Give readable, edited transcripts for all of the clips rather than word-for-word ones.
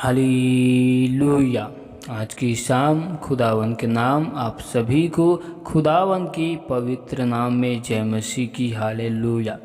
Hallelujah. आज की शाम खुदावन के नाम आप सभी को खुदावन की पवित्र नाम में जय मसीह की। हालेलुया।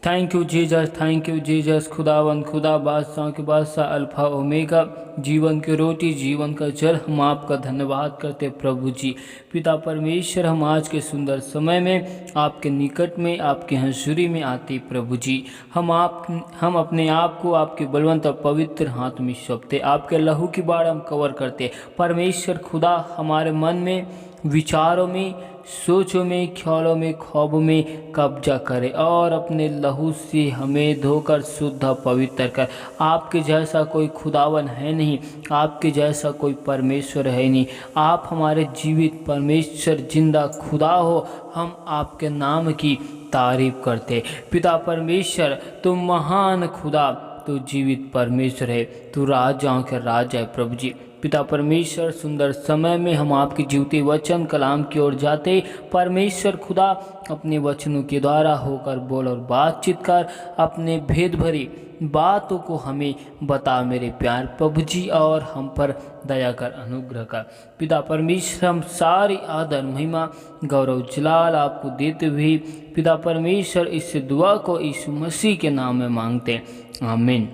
Thank you Jesus. खुदावन खुदा बादशाह के बादशाह अल्फा ओमेगा, जीवन की रोटी जीवन का जल, हम आपका धन्यवाद करते प्रभु जी। पिता परमेश्वर, हम आज के सुंदर समय में आपके निकट में आपके हंसुरी में आते प्रभु जी। हम अपने आप को आपके बलवंत और पवित्र हाथ में सौंपते, आपके लहू की बाढ़ हम कवर करते। परमेश्वर खुदा हमारे मन में, विचारों में, सोचों में, ख्यालों में, ख्वाबों में कब्जा करे और अपने लहू से हमें धोकर शुद्ध पवित्र कर। आपके जैसा कोई खुदावन है नहीं, आपके जैसा कोई परमेश्वर है नहीं। आप हमारे जीवित परमेश्वर, जिंदा खुदा हो। हम आपके नाम की तारीफ करते। पिता परमेश्वर, तुम महान खुदा, तू जीवित परमेश्वर है, तू राजाओं के राजा है प्रभु जी। पिता परमेश्वर, सुंदर समय में हम आपके जीवते वचन कलाम की ओर जाते। परमेश्वर खुदा, अपने वचनों के द्वारा होकर बोल और बातचीत कर, अपने भेद भरी बातों को हमें बता मेरे प्यार प्रभु जी, और हम पर दया कर, अनुग्रह कर। पिता परमेश्वर, हम सारी आदर महिमा गौरव जलाल आपको देते हुए पिता परमेश्वर इस दुआ को यीशु मसीह के नाम में मांगते, आमीन।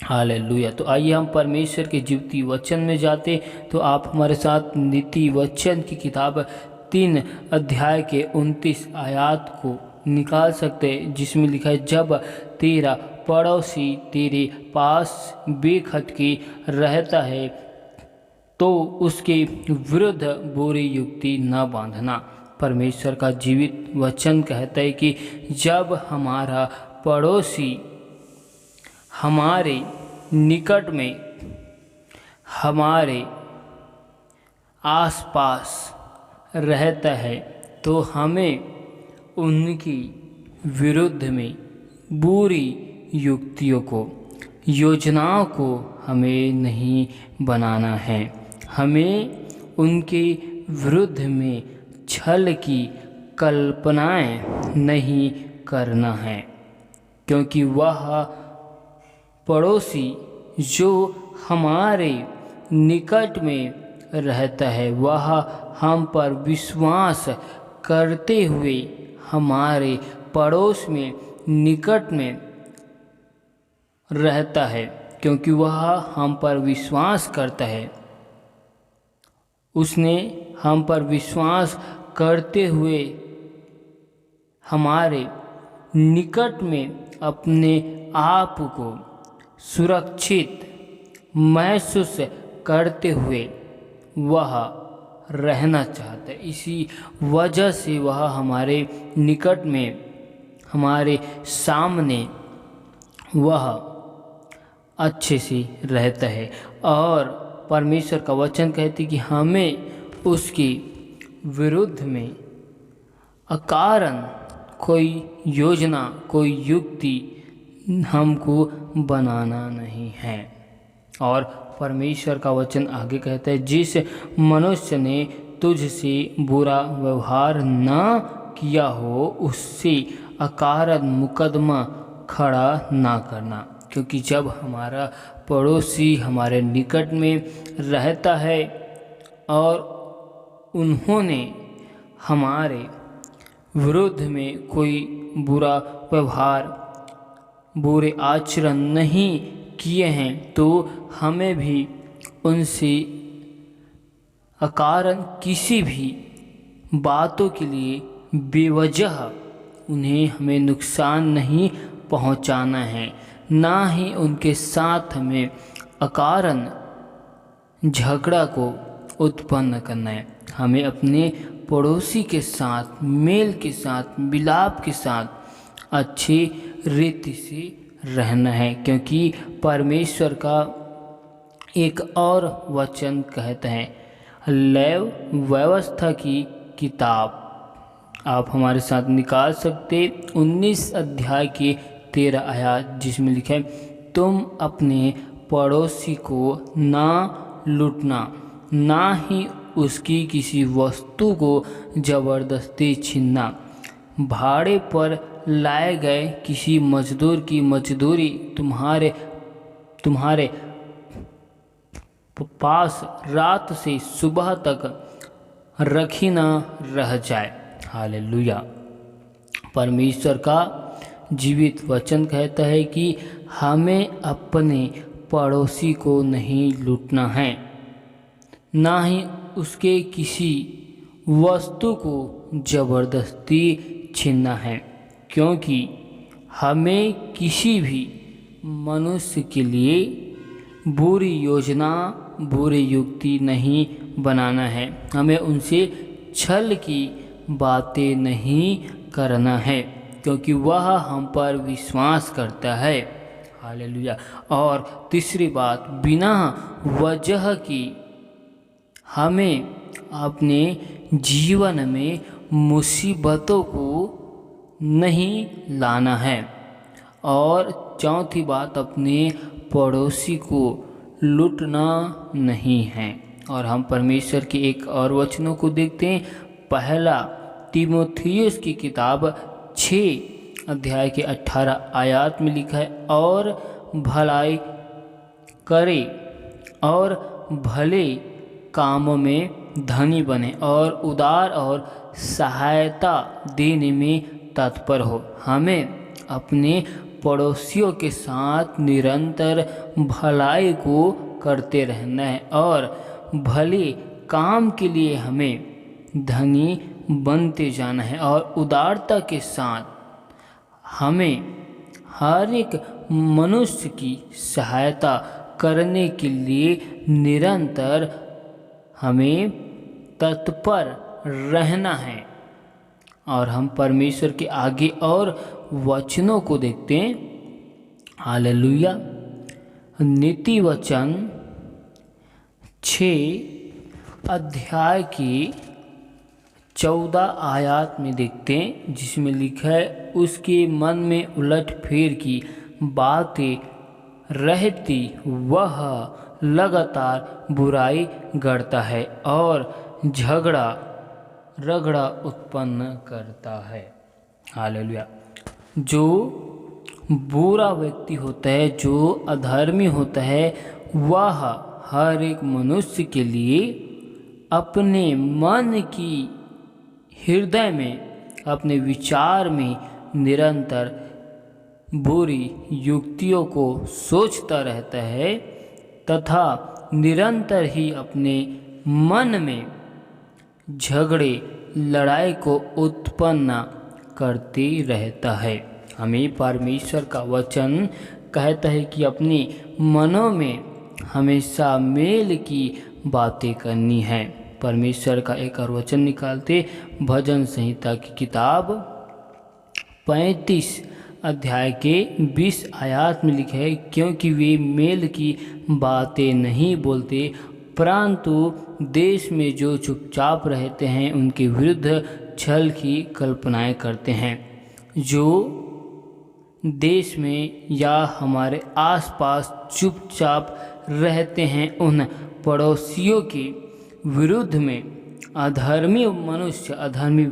हालेलुया। तो आइए हम परमेश्वर के जीवती वचन में जाते। तो आप हमारे साथ नीति वचन की किताब 3 अध्याय के 29 आयत को निकाल सकते हैं, जिसमें लिखा है, जब तेरा पड़ोसी तेरे पास बेखटकी रहता है तो उसके विरुद्ध बुरी युक्ति न बांधना। परमेश्वर का जीवित वचन कहता है कि जब हमारा पड़ोसी हमारे निकट में, हमारे आसपास रहता है, तो हमें उनकी विरुद्ध में बुरी युक्तियों को, योजनाओं को हमें नहीं बनाना है। हमें उनके विरुद्ध में छल की कल्पनाएं नहीं करना है, क्योंकि वह पड़ोसी जो हमारे निकट में रहता है, वह हम पर विश्वास करते हुए हमारे पड़ोस में, निकट में रहता है, क्योंकि वह हम पर विश्वास करता है। उसने हम पर विश्वास करते हुए हमारे निकट में अपने आप को सुरक्षित महसूस करते हुए वह रहना चाहता है। इसी वजह से वह हमारे निकट में, हमारे सामने वह अच्छे से रहता है। और परमेश्वर का वचन कहते कि हमें उसके विरुद्ध में अकारण कोई योजना, कोई युक्ति हमको बनाना नहीं है। और परमेश्वर का वचन आगे कहता है, जिस मनुष्य ने तुझसे बुरा व्यवहार न किया हो, उससे अकारण मुकदमा खड़ा ना करना। क्योंकि जब हमारा पड़ोसी हमारे निकट में रहता है और उन्होंने हमारे विरुद्ध में कोई बुरा व्यवहार, बुरे आचरण नहीं किए हैं, तो हमें भी उनसे अकारण किसी भी बातों के लिए बेवजह उन्हें हमें नुकसान नहीं पहुंचाना है, ना ही उनके साथ हमें अकारण झगड़ा को उत्पन्न करना है। हमें अपने पड़ोसी के साथ, मेल के साथ, मिलाप के साथ अच्छी रीति से रहना है, क्योंकि परमेश्वर का एक और वचन कहता है, लेव व्यवस्था की किताब आप हमारे साथ निकाल सकते 19 अध्याय के 13 आयत, जिसमें लिखा है, तुम अपने पड़ोसी को ना लूटना, ना ही उसकी किसी वस्तु को जबरदस्ती छीनना। भाड़े पर लाए गए किसी मजदूर की मजदूरी तुम्हारे पास रात से सुबह तक रखी ना रह जाए। हालेलुया। परमेश्वर का जीवित वचन कहता है कि हमें अपने पड़ोसी को नहीं लूटना है, ना ही उसके किसी वस्तु को जबरदस्ती छीनना है, क्योंकि हमें किसी भी मनुष्य के लिए बुरी योजना, बुरी युक्ति नहीं बनाना है। हमें उनसे छल की बातें नहीं करना है, क्योंकि वह हम पर विश्वास करता है। हालेलुया। और तीसरी बात, बिना वजह की हमें अपने जीवन में मुसीबतों को नहीं लाना है। और चौथी बात, अपने पड़ोसी को लूटना नहीं है। और हम परमेश्वर के एक और वचनों को देखते हैं। पहला तीमुथियुस की किताब 6 अध्याय के 18 आयत में लिखा है, और भलाई करे और भले कामों में धनी बने और उदार और सहायता देने में तत्पर हो। हमें अपने पड़ोसियों के साथ निरंतर भलाई को करते रहना है और भले काम के लिए हमें धनी बनते जाना है। और उदारता के साथ हमें हर एक मनुष्य की सहायता करने के लिए निरंतर हमें तत्पर रहना है। और हम परमेश्वर के आगे और वचनों को देखते हैं। हालेलुया। नीति वचन 6 अध्याय की 14 आयत में देखते हैं, जिसमें लिखा है, उसके मन में उलट फेर की बातें रहती, वह लगातार बुराई गढ़ता है और झगड़ा रगड़ा उत्पन्न करता है। हालेलुया। जो बुरा व्यक्ति होता है, जो अधर्मी होता है, वह हर एक मनुष्य के लिए अपने मन की हृदय में, अपने विचार में निरंतर बुरी युक्तियों को सोचता रहता है तथा निरंतर ही अपने मन में झगड़े लड़ाई को उत्पन्न करते रहता है। हमें परमेश्वर का वचन कहता है कि अपने मनों में हमेशा मेल की बातें करनी है। परमेश्वर का एक और वचन निकालते, भजन संहिता की किताब 35 अध्याय के 20 आयत में लिखा है, क्योंकि वे मेल की बातें नहीं बोलते, परंतु देश में जो चुपचाप रहते हैं उनके विरुद्ध छल की कल्पनाएं करते हैं। जो देश में या हमारे आसपास चुपचाप रहते हैं, उन पड़ोसियों के विरुद्ध में अधर्मी मनुष्य, अधर्मी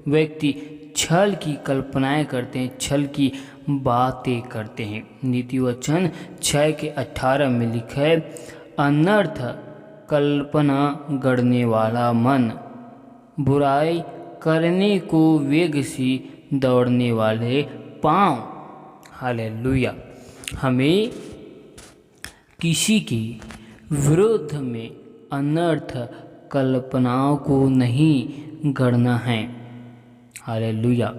व्यक्ति छल की कल्पनाएं करते हैं, छल की बातें करते हैं। नीति वचन 6 के 18 में लिखा है, अनर्थ कल्पना गढ़ने वाला मन, बुराई करने को वेग से दौड़ने वाले पाँव। हालेलुया। हमें किसी के विरुद्ध में अनर्थ कल्पनाओं को नहीं गढ़ना है। हालेलुया।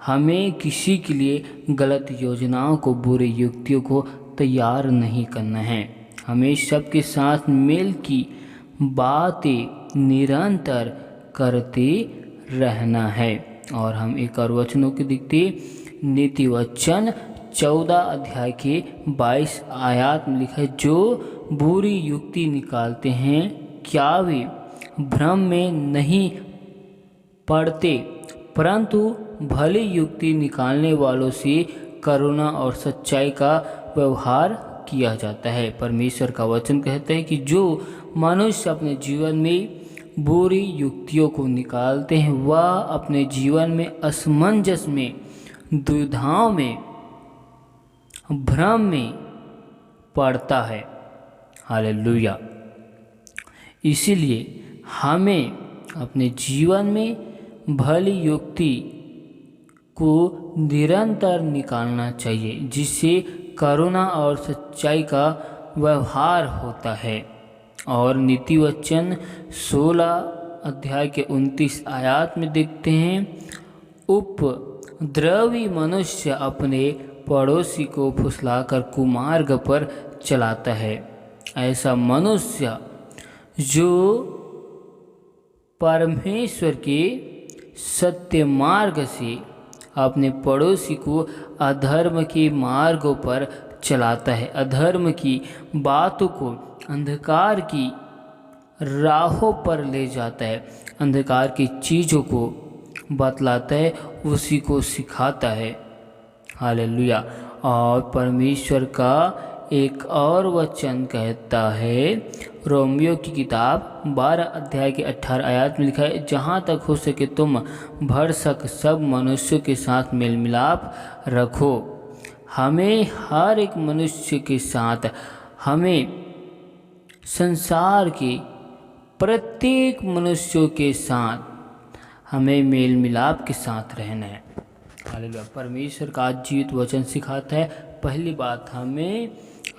हमें किसी के लिए गलत योजनाओं को, बुरी युक्तियों को तैयार नहीं करना है। हमें सबके साथ मेल की बातें निरंतर करते रहना है। और हम एक और वचनों के देखते, नीति वचन 14 अध्याय के 22 आयत में लिखा है, जो बुरी युक्ति निकालते हैं, क्या वे भ्रम में नहीं पड़ते, परंतु भली युक्ति निकालने वालों से करुणा और सच्चाई का व्यवहार किया जाता है। परमेश्वर का वचन कहता है कि जो मनुष्य अपने जीवन में बुरी युक्तियों को निकालते हैं, वह अपने जीवन में असमंजस में, दुविधाओं में, भ्रम में पड़ता है। हालेलुया। इसीलिए हमें अपने जीवन में भली युक्ति को निरंतर निकालना चाहिए, जिससे करुणा और सच्चाई का व्यवहार होता है। और नीति वचन 16 अध्याय के 29 आयत में देखते हैं, उपद्रवी मनुष्य अपने पड़ोसी को फुसलाकर कुमार्ग पर चलाता है। ऐसा मनुष्य जो परमेश्वर के सत्य मार्ग से अपने पड़ोसी को अधर्म के मार्गों पर चलाता है, अधर्म की बातों को, अंधकार की राहों पर ले जाता है, अंधकार की चीज़ों को बतलाता है, उसी को सिखाता है। हालेलुया। और परमेश्वर का एक और वचन कहता है, रोमियो की किताब 12 अध्याय के 18 आयत में लिखा है, जहाँ तक हो सके तुम भरसक सब मनुष्यों के साथ मेल मिलाप रखो। हमें हर एक मनुष्य के साथ, हमें संसार के प्रत्येक मनुष्यों के साथ हमें मेल मिलाप के साथ रहना है। हालेलुया। परमेश्वर का जीवित वचन सिखाता है, पहली बात, हमें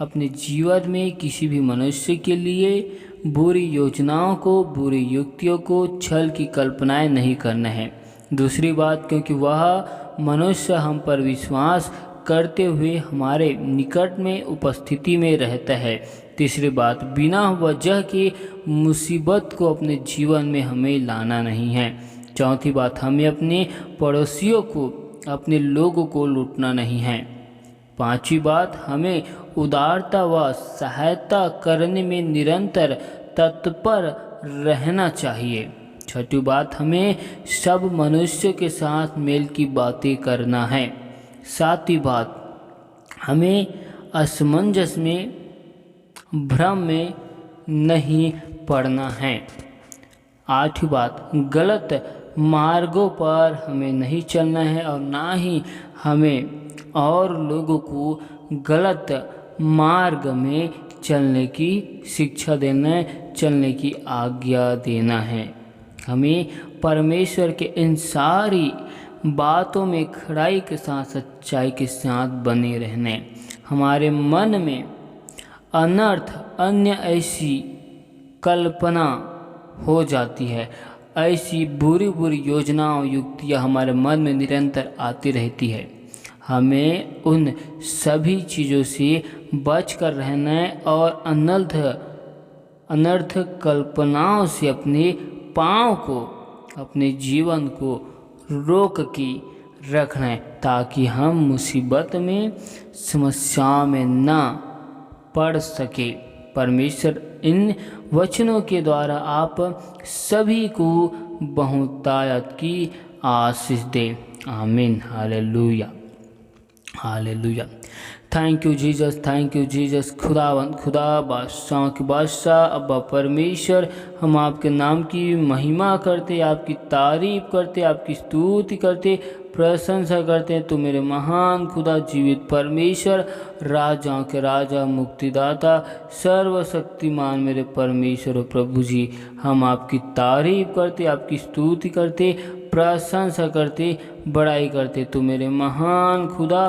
अपने जीवन में किसी भी मनुष्य के लिए बुरी योजनाओं को, बुरी युक्तियों को, छल की कल्पनाएं नहीं करना है। दूसरी बात, क्योंकि वह मनुष्य हम पर विश्वास करते हुए हमारे निकट में उपस्थिति में रहता है। तीसरी बात, बिना वजह के मुसीबत को अपने जीवन में हमें लाना नहीं है। चौथी बात, हमें अपने पड़ोसियों को, अपने लोगों को लूटना नहीं है। पांचवी बात, हमें उदारता व सहायता करने में निरंतर तत्पर रहना चाहिए। छठी बात, हमें सब मनुष्यों के साथ मेल की बातें करना है। सातवीं बात, हमें असमंजस में, भ्रम में नहीं पड़ना है। आठवीं बात, गलत मार्गों पर हमें नहीं चलना है और ना ही हमें और लोगों को गलत मार्ग में चलने की शिक्षा देना है, चलने की आज्ञा देना है। हमें परमेश्वर के इन सारी बातों में खराई के साथ, सच्चाई के साथ बने रहने। हमारे मन में अनर्थ, अन्य ऐसी कल्पना हो जाती है, ऐसी बुरी बुरी योजनाओं, युक्तियाँ हमारे मन में निरंतर आती रहती है। हमें उन सभी चीज़ों से बच कर रहना है और अनर्थ कल्पनाओं से अपने पाँव को, अपने जीवन को रोक के रखना है, ताकि हम मुसीबत में, समस्याओं में ना पड़ सके। परमेश्वर इन वचनों के द्वारा आप सभी को बहुतायत की आशीष दे। आमीन। Hallelujah, hallelujah. Thank you Jesus, thank you Jesus. खुदावंद, खुदा, बादशाह के बादशाह, अब्बा परमेश्वर, हम आपके नाम की महिमा करते, आपकी तारीफ करते, आपकी स्तुति करते, प्रशंसा करते हैं। तो मेरे महान खुदा, जीवित परमेश्वर, राजाओं के राजा, मुक्तिदाता, सर्वशक्तिमान मेरे परमेश्वर और प्रभु जी, हम आपकी तारीफ करते, आपकी स्तुति करते, प्रशंसा करते, बड़ाई करते। तो मेरे महान खुदा,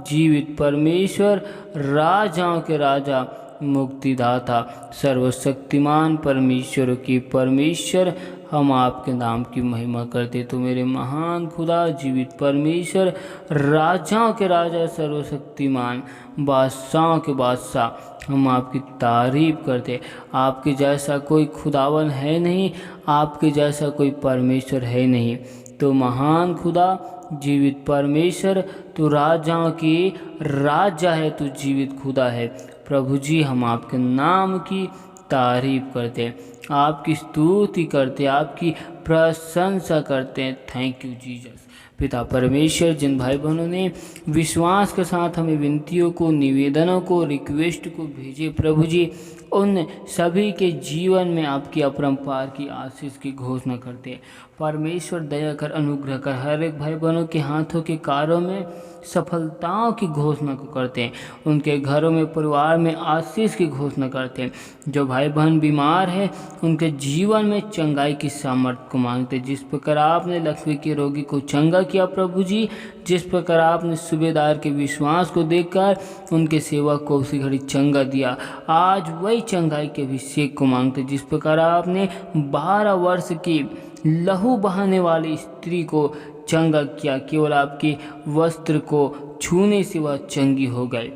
जीवित परमेश्वर, राजाओं के राजा, मुक्तिदाता, सर्वशक्तिमान परमेश्वर की परमेश्वर, हम आपके नाम की महिमा करते। तो मेरे महान खुदा, जीवित परमेश्वर, राजाओं के राजा, सर्वशक्तिमान, बादशाहों के बादशाह, हम आपकी तारीफ करते। आपके जैसा कोई खुदावन है नहीं, आपके जैसा कोई परमेश्वर है नहीं। तो महान खुदा, जीवित परमेश्वर, तू राजाओं की राजा है, तू जीवित खुदा है। प्रभु जी, हम आपके नाम की तारीफ करते, आपकी स्तुति करते, आपकी प्रशंसा करते हैं। Thank you Jesus. पिता परमेश्वर, जिन भाई बहनों ने विश्वास के साथ हमें विनतियों को, निवेदनों को, रिक्वेस्ट को भेजे, प्रभु जी, उन सभी के जीवन में आपकी अपरंपार की आशीष की घोषणा करते हैं। परमेश्वर दया कर, अनुग्रह कर, हर एक भाई बहनों के हाथों के कार्यों में सफलताओं की घोषणा को करते हैं, उनके घरों में परिवार में आशीष की घोषणा करते हैं। जो भाई बहन बीमार हैं उनके जीवन में चंगाई की सामर्थ्य को मांगते हैं। जिस प्रकार आपने लकवे के रोगी को चंगा किया प्रभु जी, जिस प्रकार आपने सूबेदार के विश्वास को देखकर उनके सेवक को उसी घड़ी चंगा दिया, आज वही चंगाई के अभिषेक को मांगते। जिस प्रकार आपने 12 वर्ष की लहू बहाने वाली स्त्री को चंगा किया, केवल आपके वस्त्र को छूने से वह चंगी हो गई।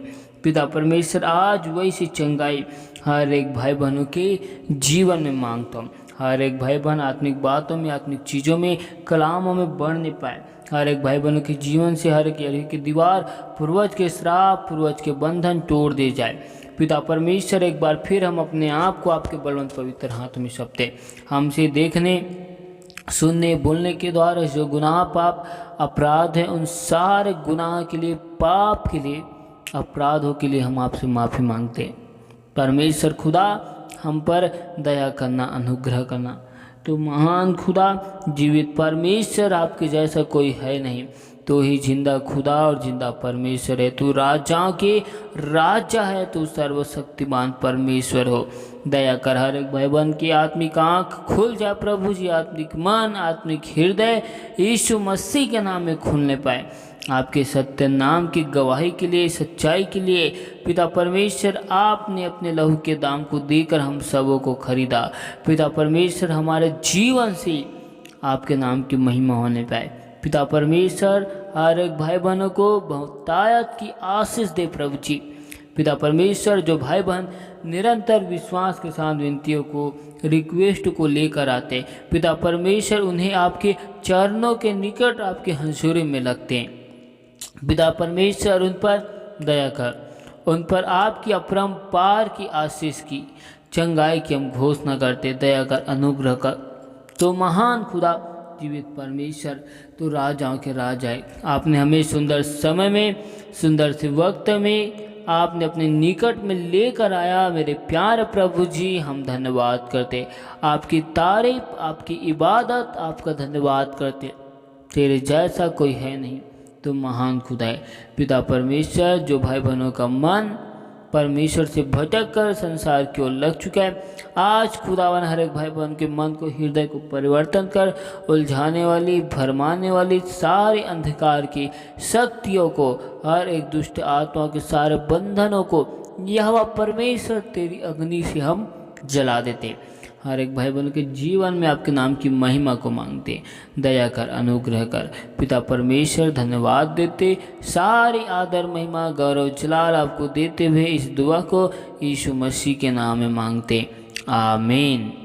पिता परमेश्वर, आज वैसी चंगाई हर एक भाई बहनों के जीवन में मांगता हूँ। हर एक भाई बहन आत्मिक बातों में, आत्मिक चीज़ों में, कलामों में बढ़ने पाए। हर एक भाई बहनों के जीवन से हर एक की दीवार, पूर्वज के श्राप, पूर्वज के बंधन तोड़ दे जाए। पिता परमेश्वर, एक बार फिर हम अपने आप को आपके बलवंत पवित्र हाथों में सौंपते। हमसे देखने, सुनने, बोलने के द्वारा जो गुनाह, पाप, अपराध हैं, उन सारे गुनाह के लिए, पाप के लिए, अपराधों के लिए हम आपसे माफ़ी मांगते हैं। परमेश्वर खुदा, हम पर दया करना, अनुग्रह करना। तो महान खुदा, जीवित परमेश्वर, आपके जैसा कोई है नहीं। तो ही जिंदा खुदा और जिंदा परमेश्वर है। तू राजाओं के राजा है, तू सर्वशक्तिमान परमेश्वर हो। दया कर, हर एक भाई बहन की आत्मिक आँख खुल जाए प्रभु जी, आत्मिक मन, आत्मिक हृदय यीशु मसीह के नाम में खुलने पाए। आपके सत्य नाम की गवाही के लिए, सच्चाई के लिए पिता परमेश्वर, आपने अपने लहू के दाम को देकर हम सबों को खरीदा। पिता परमेश्वर, हमारे जीवन से आपके नाम की महिमा होने पाए। पिता परमेश्वर, हर एक भाई बहनों को बहुतायत की आशीष दे प्रभु जी। पिता परमेश्वर, जो भाई बहन निरंतर विश्वास के साथ विनतियों को, रिक्वेस्ट को लेकर आते, पिता परमेश्वर, उन्हें आपके चरणों के निकट, आपके हंसुरे में लगते हैं। पिता परमेश्वर, उन पर दया कर, उन पर आपकी अपरंपार की आशीष की, चंगाई की हम घोषणा करते। दया कर, अनुग्रह कर। तो महान खुदा, जीवित परमेश्वर, तो राजाओं के राजा है। आपने हमें सुंदर समय में, सुंदर से वक्त में आपने अपने निकट में लेकर आया। मेरे प्यारे प्रभु जी, हम धन्यवाद करते, आपकी तारीफ, आपकी इबादत, आपका धन्यवाद करते। तेरे जैसा कोई है नहीं, तो महान खुदा है। पिता परमेश्वर, जो भाई बहनों का मन परमेश्वर से भटक कर संसार की ओर लग चुका है, आज खुदावन हर एक भाई बहन के मन को, हृदय को परिवर्तन कर, उलझाने वाली, भरमाने वाली सारे अंधकार की शक्तियों को, हर एक दुष्ट आत्मा के सारे बंधनों को यहोवा परमेश्वर तेरी अग्नि से हम जला देते। हर एक भाई बहन के जीवन में आपके नाम की महिमा को मांगते। दया कर, अनुग्रह कर। पिता परमेश्वर, धन्यवाद देते, सारी आदर, महिमा, गौरव, जलाल आपको देते हुए इस दुआ को यीशु मसीह के नाम में मांगते। आमीन।